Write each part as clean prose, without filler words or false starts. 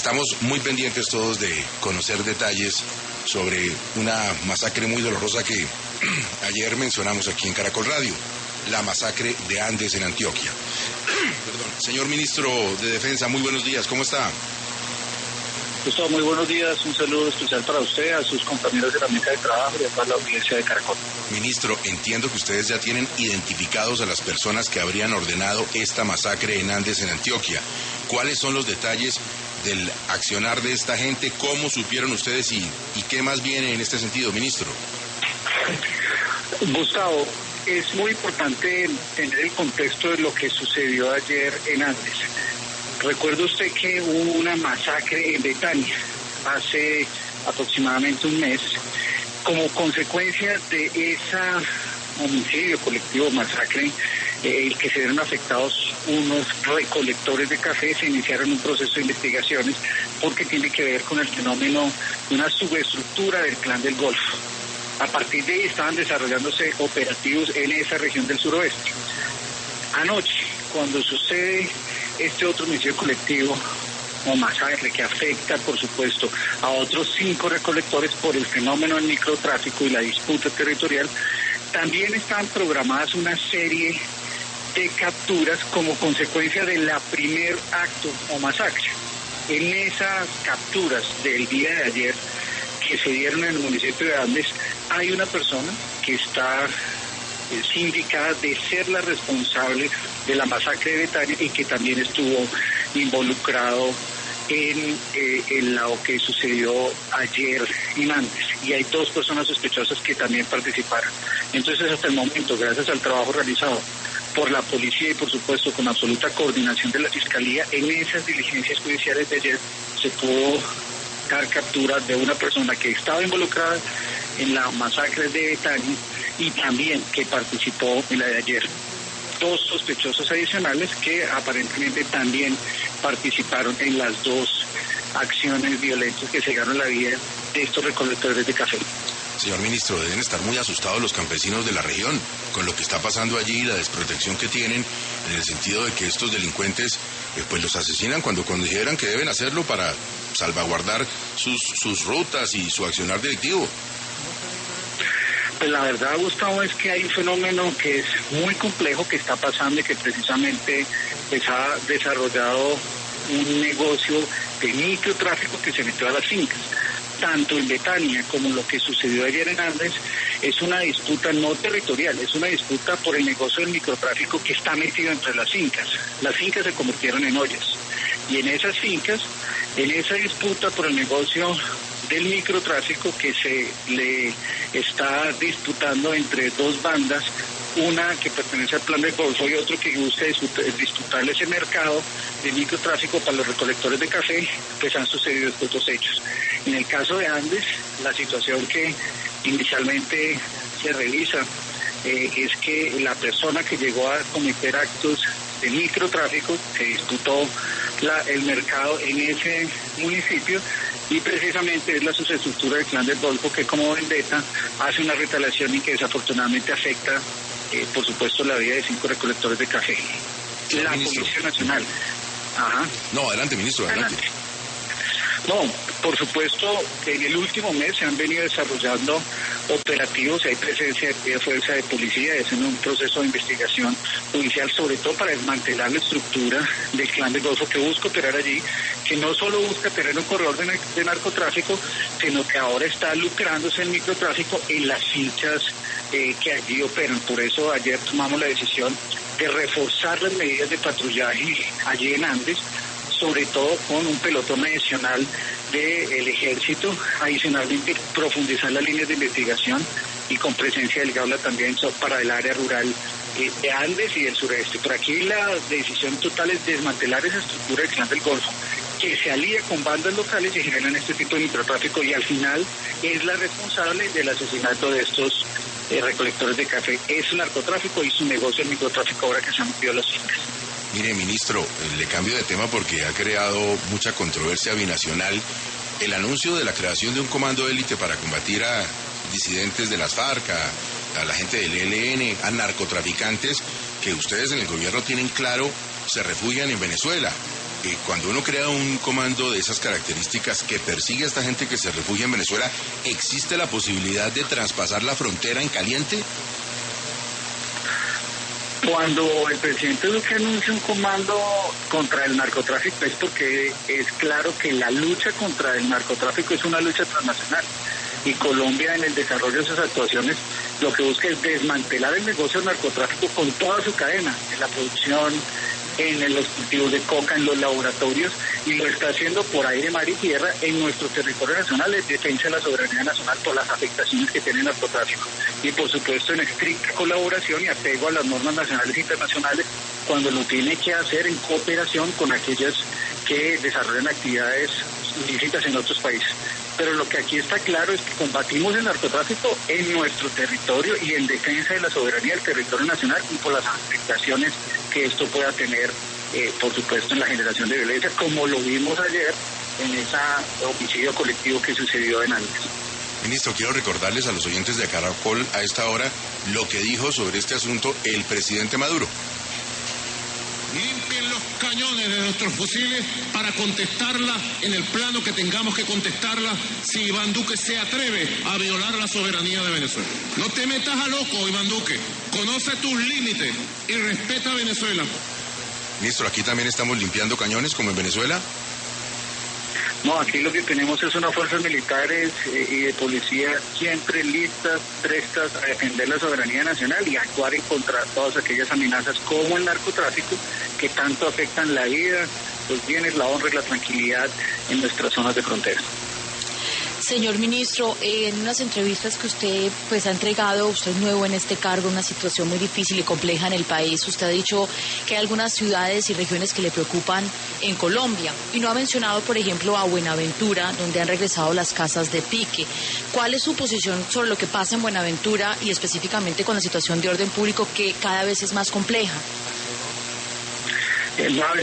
Estamos muy pendientes todos de conocer detalles sobre una masacre muy dolorosa que ayer mencionamos aquí en Caracol Radio, la masacre de Andes en Antioquia. Perdón. Señor Ministro de Defensa, muy buenos días, ¿cómo está? Gustavo, muy buenos días, un saludo especial para usted, a sus compañeros de la mesa de trabajo y a toda la audiencia de Caracol. Ministro, entiendo que ustedes ya tienen identificados a las personas que habrían ordenado esta masacre en Andes en Antioquia. ¿Cuáles son los detalles del accionar de esta gente? ¿Cómo supieron ustedes y qué más viene en este sentido, ministro? Gustavo, es muy importante tener el contexto de lo que sucedió ayer en Andes. Recuerda usted que hubo una masacre en Betania hace aproximadamente un mes como consecuencia de ese homicidio colectivo, masacre, el que se vieron afectados unos recolectores de café. Se iniciaron un proceso de investigaciones porque tiene que ver con el fenómeno de una subestructura del Clan del Golfo. A partir de ahí estaban desarrollándose operativos en esa región del suroeste. Anoche, cuando sucede este otro homicidio colectivo o masacre que afecta, por supuesto, a otros 5 recolectores por el fenómeno del microtráfico y la disputa territorial, también están programadas una serie de capturas como consecuencia de la primer acto o masacre. En esas capturas del día de ayer que se dieron en el municipio de Andes, hay una persona que está sindicada de ser la responsable de la masacre de Betania y que también estuvo involucrado en lo que sucedió ayer en Andes. Y hay 2 personas sospechosas que también participaron. Entonces, hasta el momento, gracias al trabajo realizado por la policía y, por supuesto, con absoluta coordinación de la Fiscalía, en esas diligencias judiciales de ayer se pudo dar captura de una persona que estaba involucrada en la masacre de Betania y también que participó en la de ayer. 2 sospechosos adicionales que aparentemente también participaron en las 2 acciones violentas que cegaron la vida de estos recolectores de café. Señor ministro, deben estar muy asustados los campesinos de la región con lo que está pasando allí y la desprotección que tienen, en el sentido de que estos delincuentes pues los asesinan cuando consideran que deben hacerlo para salvaguardar sus rutas y su accionar delictivo. Pues la verdad, Gustavo, es que hay un fenómeno que es muy complejo que está pasando y que precisamente pues ha desarrollado un negocio de microtráfico que se metió a las fincas. Tanto en Betania como lo que sucedió ayer en Andes es una disputa no territorial, es una disputa por el negocio del microtráfico que está metido entre las fincas. Las fincas se convirtieron en ollas y en esas fincas, en esa disputa por el negocio del microtráfico que se le está disputando entre 2 bandas, una que pertenece al Plan del Golfo y otro que busca disputarle ese mercado de microtráfico para los recolectores de café, pues han sucedido estos 2 hechos. En el caso de Andes, la situación que inicialmente se revisa es que la persona que llegó a cometer actos de microtráfico se disputó el mercado en ese municipio y precisamente es la subestructura del Clan del Golfo que como vendetta hace una retaliación y que desafortunadamente afecta, por supuesto, la vida de 5 recolectores de café. La Policía Nacional. Ajá. No, adelante, ministro, adelante. No, por supuesto, en el último mes se han venido desarrollando operativos, hay presencia de fuerza de policía, es en un proceso de investigación judicial, sobre todo para desmantelar la estructura del Clan del Golfo que busca operar allí, que no solo busca tener un corredor de narcotráfico, sino que ahora está lucrándose el microtráfico en las fincas que allí operan. Por eso ayer tomamos la decisión de reforzar las medidas de patrullaje allí en Andes, sobre todo con un pelotón adicional del ejército, adicionalmente profundizar las líneas de investigación y con presencia del Gaula también para el área rural de Andes y del sureste. Por aquí la decisión total es desmantelar esa estructura del Clan del Golfo, que se alía con bandas locales y generan este tipo de microtráfico y al final es la responsable del asesinato de estos recolectores de café. Es un narcotráfico y su negocio el microtráfico ahora que se han metido a las fincas. Mire, ministro, le cambio de tema porque ha creado mucha controversia binacional el anuncio de la creación de un comando élite para combatir a disidentes de las FARC, a la gente del ELN, a narcotraficantes que ustedes en el gobierno tienen claro se refugian en Venezuela. cuando uno crea un comando de esas características que persigue a esta gente que se refugia en Venezuela, ¿existe la posibilidad de traspasar la frontera en caliente? Cuando el presidente Duque anuncia un comando contra el narcotráfico es porque es claro que la lucha contra el narcotráfico es una lucha transnacional y Colombia en el desarrollo de sus actuaciones lo que busca es desmantelar el negocio del narcotráfico con toda su cadena, en la producción, en los cultivos de coca, en los laboratorios, y lo está haciendo por aire, mar y tierra en nuestro territorio nacional, en defensa de la soberanía nacional por las afectaciones que tiene el narcotráfico. Y por supuesto en estricta colaboración y apego a las normas nacionales e internacionales cuando lo tiene que hacer en cooperación con aquellas que desarrollan actividades ilícitas en otros países. Pero lo que aquí está claro es que combatimos el narcotráfico en nuestro territorio y en defensa de la soberanía del territorio nacional y por las afectaciones que esto pueda tener, por supuesto, en la generación de violencia, como lo vimos ayer en ese homicidio colectivo que sucedió en Andes. Ministro, quiero recordarles a los oyentes de Caracol a esta hora lo que dijo sobre este asunto el presidente Maduro. Limpien los cañones de nuestros fusiles para contestarla en el plano que tengamos que contestarla si Iván Duque se atreve a violar la soberanía de Venezuela. No te metas a loco, Iván Duque. Conoce tus límites y respeta a Venezuela. Ministro, ¿aquí también estamos limpiando cañones como en Venezuela? No, aquí lo que tenemos es unas fuerzas militares y de policía siempre listas, prestas a defender la soberanía nacional y actuar en contra de todas aquellas amenazas como el narcotráfico que tanto afectan la vida, los bienes, la honra y la tranquilidad en nuestras zonas de frontera. Señor ministro, en unas entrevistas que usted ha entregado, usted es nuevo en este cargo, una situación muy difícil y compleja en el país. Usted ha dicho que hay algunas ciudades y regiones que le preocupan en Colombia y no ha mencionado, por ejemplo, a Buenaventura, donde han regresado las casas de pique. ¿Cuál es su posición sobre lo que pasa en Buenaventura y específicamente con la situación de orden público que cada vez es más compleja?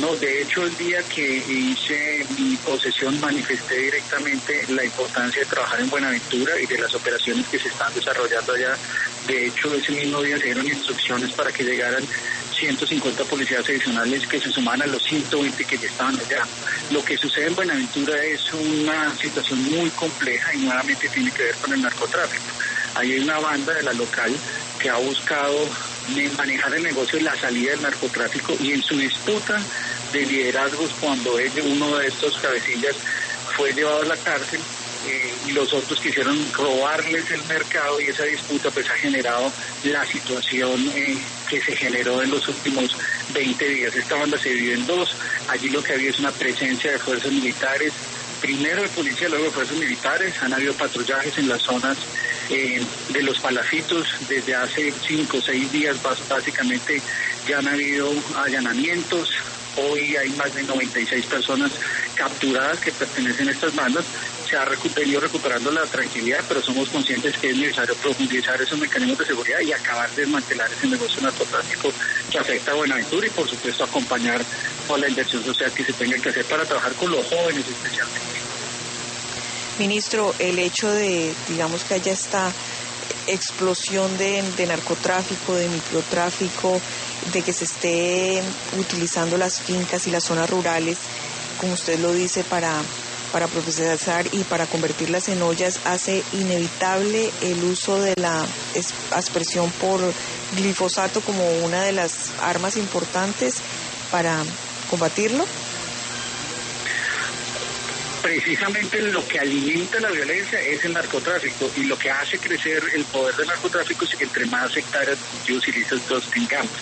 No, de hecho el día que hice mi posesión manifesté directamente la importancia de trabajar en Buenaventura y de las operaciones que se están desarrollando allá. De hecho, ese mismo día se dieron instrucciones para que llegaran 150 policías adicionales que se suman a los 120 que ya estaban allá. Lo que sucede en Buenaventura es una situación muy compleja y nuevamente tiene que ver con el narcotráfico. Ahí hay una banda de la local que ha buscado manejar el negocio y la salida del narcotráfico y en su disputa de liderazgos cuando uno de estos cabecillas fue llevado a la cárcel y los otros quisieron robarles el mercado y esa disputa pues ha generado la situación que se generó en los últimos 20 días. Esta banda se divide en dos, allí lo que había es una presencia de fuerzas militares, primero de policía, luego de fuerzas militares, han habido patrullajes en las zonas de los palafitos desde hace 5 o 6 días básicamente ya han habido allanamientos. Hoy hay más de 96 personas capturadas que pertenecen a estas bandas. Se ha venido recuperando la tranquilidad, pero somos conscientes que es necesario profundizar esos mecanismos de seguridad y acabar de desmantelar ese negocio narcotráfico que afecta a Buenaventura y por supuesto acompañar con la inversión social que se tenga que hacer para trabajar con los jóvenes especialmente. Ministro, el hecho de, digamos, que haya esta explosión de narcotráfico, de microtráfico, de que se esté utilizando las fincas y las zonas rurales, como usted lo dice, para procesar y para convertirlas en ollas, hace inevitable el uso de la aspersión por glifosato como una de las armas importantes para combatirlo. Precisamente lo que alimenta la violencia es el narcotráfico y lo que hace crecer el poder del narcotráfico es que entre más hectáreas de cultivos ilícitos tengamos.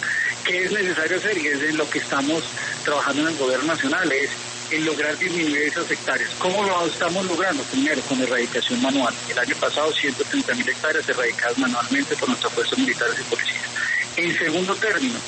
¿Qué es necesario hacer? Y es en lo que estamos trabajando en el gobierno nacional, es en lograr disminuir esas hectáreas. ¿Cómo lo estamos logrando? Primero, con erradicación manual. El año pasado 130.000 hectáreas erradicadas manualmente por nuestras fuerzas militares y policías. En segundo término,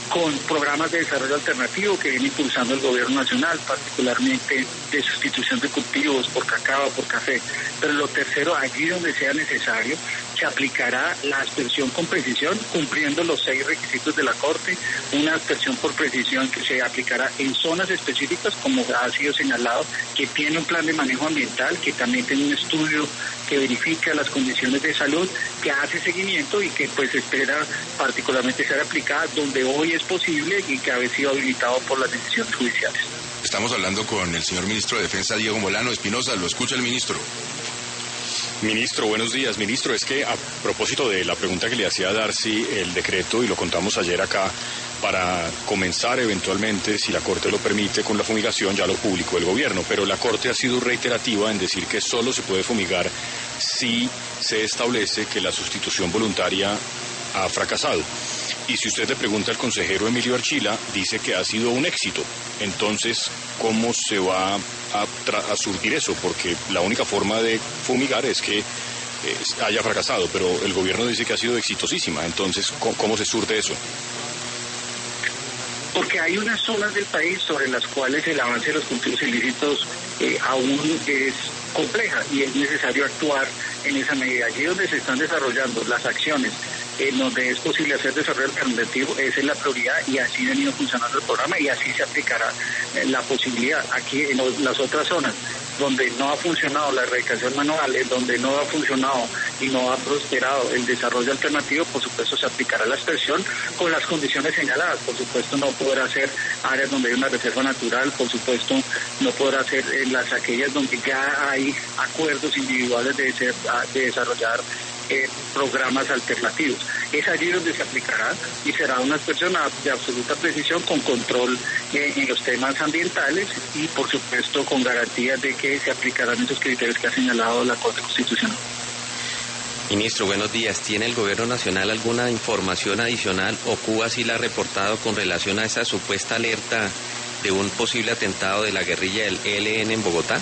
con programas de desarrollo alternativo que viene impulsando el gobierno nacional, particularmente de sustitución de cultivos por cacao, por café. Pero lo tercero, allí donde sea necesario, se aplicará la aspersión con precisión, cumpliendo los 6 requisitos de la Corte, una aspersión por precisión que se aplicará en zonas específicas, como ha sido señalado, que tiene un plan de manejo ambiental, que también tiene un estudio que verifica las condiciones de salud, que hace seguimiento y que pues espera particularmente ser aplicada donde hoy es posible y que ha sido habilitado por las decisiones judiciales. Estamos hablando con el señor ministro de Defensa, Diego Molano Espinosa. Lo escucha el ministro. Ministro, buenos días. Ministro, es que a propósito de la pregunta que le hacía a Darcy, el decreto, y lo contamos ayer acá, para comenzar eventualmente, si la Corte lo permite, con la fumigación, ya lo publicó el gobierno, pero la Corte ha sido reiterativa en decir que solo se puede fumigar si se establece que la sustitución voluntaria ha fracasado. Y si usted le pregunta al consejero Emilio Archila, dice que ha sido un éxito. Entonces, ¿cómo se va a surtir eso? Porque la única forma de fumigar es que haya fracasado, pero el gobierno dice que ha sido exitosísima. Entonces, ¿cómo se surte eso? Porque hay unas zonas del país sobre las cuales el avance de los cultivos ilícitos aún es compleja y es necesario actuar en esa medida. Allí donde se están desarrollando las acciones, en donde es posible hacer desarrollo alternativo, esa es la prioridad y así ha venido funcionando el programa y así se aplicará la posibilidad. Aquí en las otras zonas donde no ha funcionado la erradicación manual, donde no ha funcionado y no ha prosperado el desarrollo alternativo, por supuesto se aplicará la expresión con las condiciones señaladas. Por supuesto no podrá ser áreas donde hay una reserva natural, por supuesto no podrá ser en aquellas donde ya hay acuerdos individuales de desarrollar programas alternativos. Es allí donde se aplicará y será una expresión de absoluta precisión con control en los temas ambientales y por supuesto con garantías de que se aplicarán esos criterios que ha señalado la Corte Constitucional. Ministro, buenos días. ¿Tiene el Gobierno Nacional alguna información adicional o Cuba sí la ha reportado con relación a esa supuesta alerta de un posible atentado de la guerrilla del ELN en Bogotá?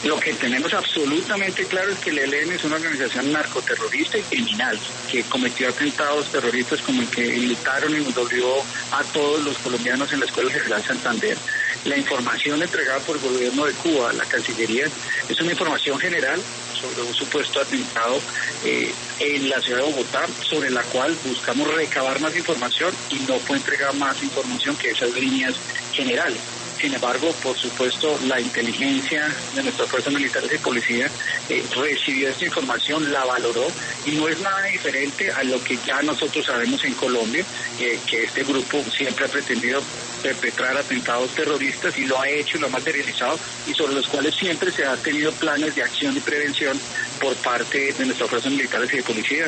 Lo que tenemos absolutamente claro es que el ELN es una organización narcoterrorista y criminal que cometió atentados terroristas como el que enlutaron y nos dolió a todos los colombianos en la Escuela General Santander. La información entregada por el gobierno de Cuba, la Cancillería, es una información general sobre un supuesto atentado en la ciudad de Bogotá, sobre la cual buscamos recabar más información y no fue entregada más información que esas líneas generales. Sin embargo, por supuesto, la inteligencia de nuestras fuerzas militares y policía recibió esta información, la valoró y no es nada diferente a lo que ya nosotros sabemos en Colombia, que este grupo siempre ha pretendido perpetrar atentados terroristas y lo ha hecho y lo ha materializado y sobre los cuales siempre se han tenido planes de acción y prevención por parte de nuestras fuerzas militares y de policía.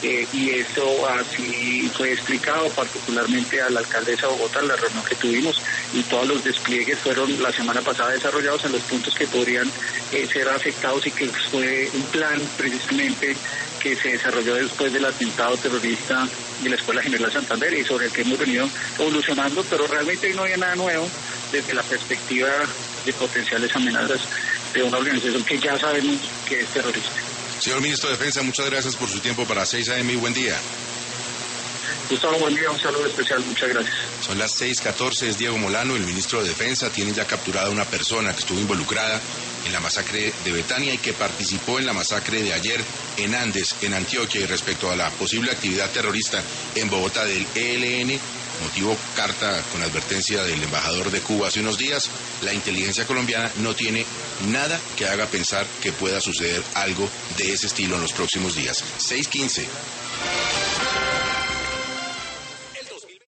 Y eso así fue explicado particularmente a la alcaldesa de Bogotá en la reunión que tuvimos y todos los despliegues fueron la semana pasada desarrollados en los puntos que podrían ser afectados y que fue un plan precisamente que se desarrolló después del atentado terrorista de la Escuela General Santander y sobre el que hemos venido evolucionando, pero realmente no había nada nuevo desde la perspectiva de potenciales amenazas de una organización que ya sabemos que es terrorista. Señor Ministro de Defensa, muchas gracias por su tiempo para 6 AM y buen día. Gustavo, buen día, un saludo especial, muchas gracias. Son las 6:14, es Diego Molano, el ministro de Defensa. Tiene ya capturada una persona que estuvo involucrada en la masacre de Betania y que participó en la masacre de ayer en Andes, en Antioquia. Y respecto a la posible actividad terrorista en Bogotá del ELN, motivó carta con advertencia del embajador de Cuba hace unos días. La inteligencia colombiana no tiene nada que haga pensar que pueda suceder algo de ese estilo en los próximos días. 6:15.